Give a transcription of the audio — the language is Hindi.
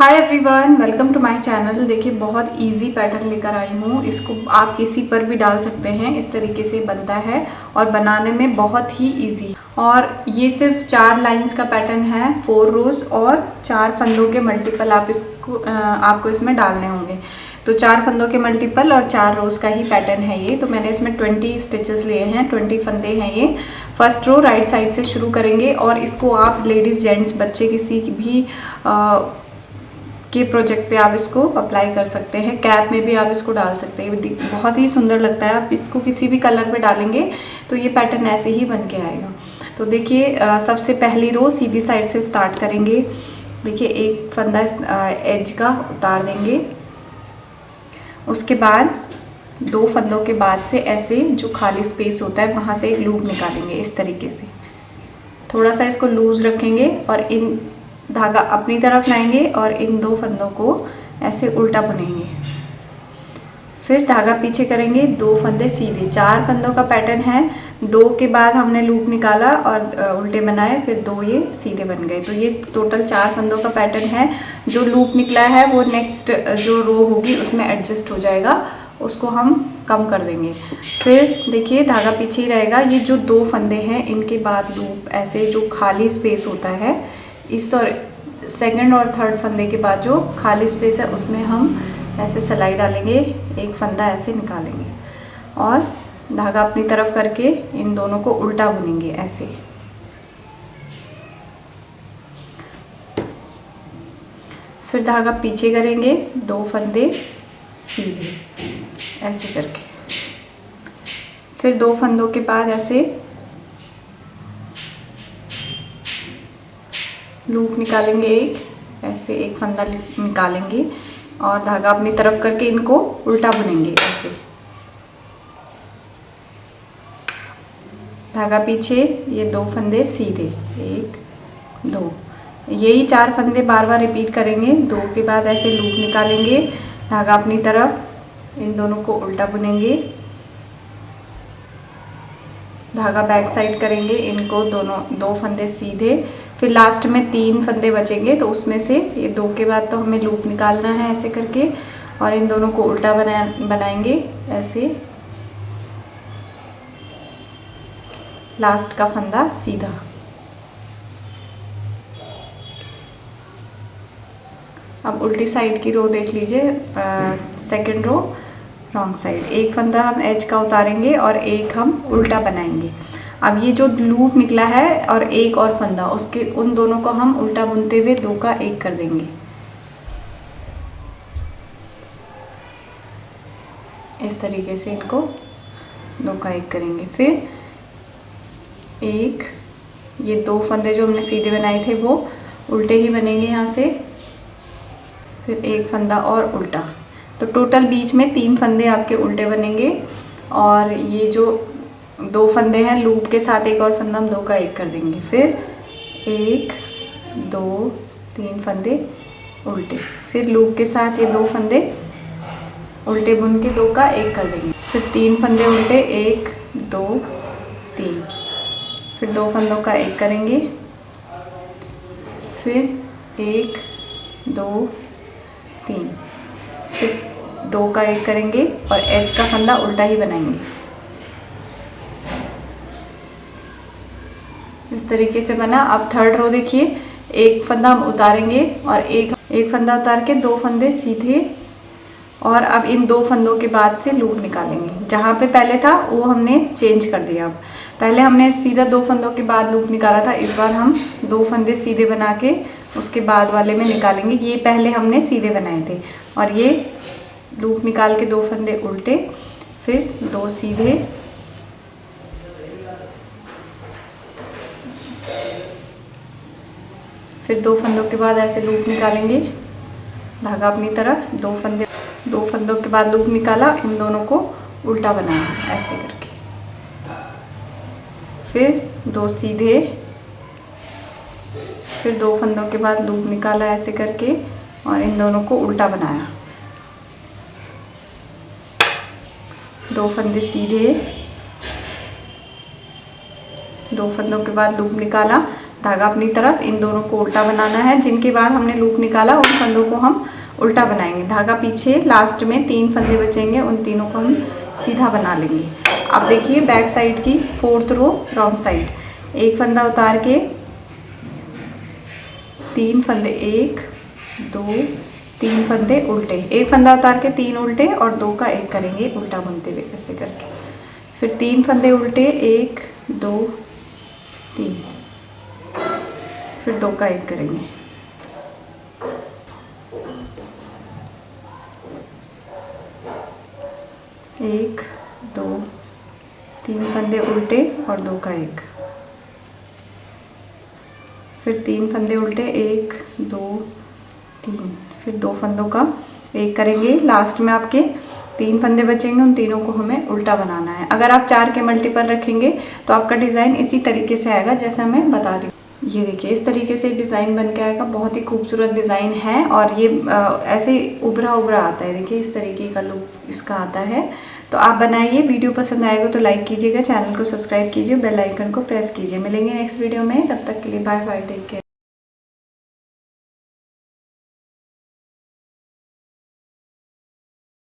Hi everyone, welcome to my channel. देखिए बहुत इजी पैटर्न लेकर आई हूँ। इसको आप किसी पर भी डाल सकते हैं। इस तरीके से बनता है और बनाने में बहुत ही इजी। और ये सिर्फ 4 लाइंस का पैटर्न है, 4 रोज और 4 फंदों के मल्टीपल आपको इसमें डालने होंगे। तो 4 फंदों के मल्टीपल और 4 रोज का ही पैटर्न है ये। तो मैंने इसमें 20 स्टिचेस लिए हैं, 20 फंदे हैं ये। फर्स्ट रो राइट साइड से शुरू करेंगे और इसको आप लेडीज जेंट्स बच्चे किसी भी के प्रोजेक्ट पे आप इसको अप्लाई कर सकते हैं। कैप में भी आप इसको डाल सकते हैं, बहुत ही सुंदर लगता है। आप इसको किसी भी कलर पे डालेंगे तो ये पैटर्न ऐसे ही बन के आएगा। तो देखिए सबसे पहली रो सीधी साइड से स्टार्ट करेंगे। देखिए एक फंदा एज का उतार देंगे, उसके बाद 2 फंदों के बाद से ऐसे जो खाली स्पेस होता है वहाँ से एक लूप निकालेंगे। इस तरीके से थोड़ा सा इसको लूज रखेंगे और इन धागा अपनी तरफ लाएंगे और इन 2 फंदों को ऐसे उल्टा बुनेंगे। फिर धागा पीछे करेंगे, 2 फंदे सीधे। 4 फंदों का पैटर्न है। 2 के बाद हमने लूप निकाला और उल्टे बनाए, फिर 2 ये सीधे बन गए। तो ये टोटल 4 फंदों का पैटर्न है। जो लूप निकला है वो नेक्स्ट जो रो होगी उसमें एडजस्ट हो जाएगा, उसको हम कम कर देंगे। फिर देखिए धागा पीछे ही रहेगा। ये जो 2 फंदे हैं इनके बाद लूप ऐसे जो खाली स्पेस होता है, इस और सेकंड और थर्ड फंदे के बाद जो खाली स्पेस है उसमें हम ऐसे सिलाई डालेंगे, एक फंदा ऐसे निकालेंगे और धागा अपनी तरफ करके इन दोनों को उल्टा बुनेंगे ऐसे। फिर धागा पीछे करेंगे, 2 फंदे सीधे ऐसे करके। फिर 2 फंदों के बाद ऐसे लूप निकालेंगे, एक ऐसे एक फंदा निकालेंगे और धागा अपनी तरफ करके इनको उल्टा बुनेंगे ऐसे। धागा पीछे, ये 2 फंदे सीधे, 1 2, यही 4 फंदे बार बार रिपीट करेंगे। 2 के बाद ऐसे लूप निकालेंगे, धागा अपनी तरफ, इन दोनों को उल्टा बुनेंगे, धागा बैक साइड करेंगे, इनको दोनों 2 फंदे सीधे। फिर लास्ट में 3 फंदे बचेंगे तो उसमें से ये 2 के बाद तो हमें लूप निकालना है ऐसे करके और इन दोनों को उल्टा बनाएंगे ऐसे। लास्ट का फंदा सीधा। अब उल्टी साइड की रो देख लीजिए, सेकंड रो रॉन्ग साइड। एक फंदा हम एज का उतारेंगे और एक हम उल्टा बनाएंगे। अब ये जो लूप निकला है और एक और फंदा, उसके उन दोनों को हम उल्टा बुनते हुए 2 का 1 कर देंगे। इस तरीके से इनको 2 का 1 करेंगे। फिर एक, ये 2 फंदे जो हमने सीधे बनाए थे वो उल्टे ही बनेंगे यहाँ से। फिर एक फंदा और उल्टा, तो टोटल बीच में 3 फंदे आपके उल्टे बनेंगे। और ये जो 2 फंदे हैं लूप के साथ एक और फंदा हम 2 का 1 कर देंगे। फिर 1 2 3 फंदे उल्टे, फिर लूप के साथ ये 2 फंदे उल्टे बुन के 2 का 1 कर देंगे। फिर 3 फंदे उल्टे, 1 2 3, फिर 2 फंदों का 1 करेंगे। फिर 1 2 3, फिर 2 का 1 करेंगे और एज का फंदा उल्टा ही बनाएंगे। इस तरीके से बना। अब थर्ड रो देखिए, एक फंदा हम उतारेंगे और एक फंदा उतार के 2 फंदे सीधे और अब इन 2 फंदों के बाद से लूप निकालेंगे। जहाँ पे पहले था वो हमने चेंज कर दिया। अब पहले हमने सीधा 2 फंदों के बाद लूप निकाला था, इस बार हम 2 फंदे सीधे बना के उसके बाद वाले में निकालेंगे। ये पहले हमने सीधे बनाए थे और ये लूप निकाल के 2 फंदे उल्टे, फिर 2 सीधे, फिर 2 फंदों के बाद ऐसे लूप निकालेंगे, धागा अपनी तरफ, 2 फंदों के बाद लूप निकाला, इन दोनों को उल्टा बनाया ऐसे करके। फिर 2 सीधे, फिर 2 फंदों के बाद लूप निकाला ऐसे करके और इन दोनों को उल्टा बनाया। 2 फंदे सीधे, 2 फंदों के बाद लूप निकाला, धागा अपनी तरफ, इन दोनों को उल्टा बनाना है। जिनके बाद हमने लूप निकाला उन फंदों को हम उल्टा बनाएंगे। धागा पीछे लास्ट में 3 फंदे बचेंगे, उन तीनों को हम सीधा बना लेंगे। अब देखिए बैक साइड की 4th रो रॉन्ग साइड, एक फंदा उतार के 3 फंदे, 1 2 3 फंदे उल्टे, एक फंदा उतार के 3 उल्टे और 2 का 1 करेंगे उल्टा बुनते हुए ऐसे करके। फिर 3 फंदे उल्टे, 1 2 3, फिर 2 का 1 करेंगे। एक 2 3 फंदे उल्टे और 2 का 1, फिर 3 फंदे उल्टे, 1 2 3, फिर 2 फंदों का 1 करेंगे। लास्ट में आपके 3 फंदे बचेंगे, उन तीनों को हमें उल्टा बनाना है। अगर आप 4 के मल्टीपल रखेंगे तो आपका डिज़ाइन इसी तरीके से आएगा जैसा मैं बता रही हूँ। ये देखिए इस तरीके से डिज़ाइन बन के आएगा, बहुत ही खूबसूरत डिज़ाइन है और ये ऐसे उभरा उभरा आता है। देखिए इस तरीके का लुक इसका आता है। तो आप बनाइए, वीडियो पसंद आएगा तो लाइक कीजिएगा, चैनल को सब्सक्राइब कीजिए, बेल आइकन को प्रेस कीजिए। मिलेंगे नेक्स्ट वीडियो में, तब तक के लिए बाय बाय, टेक केयर।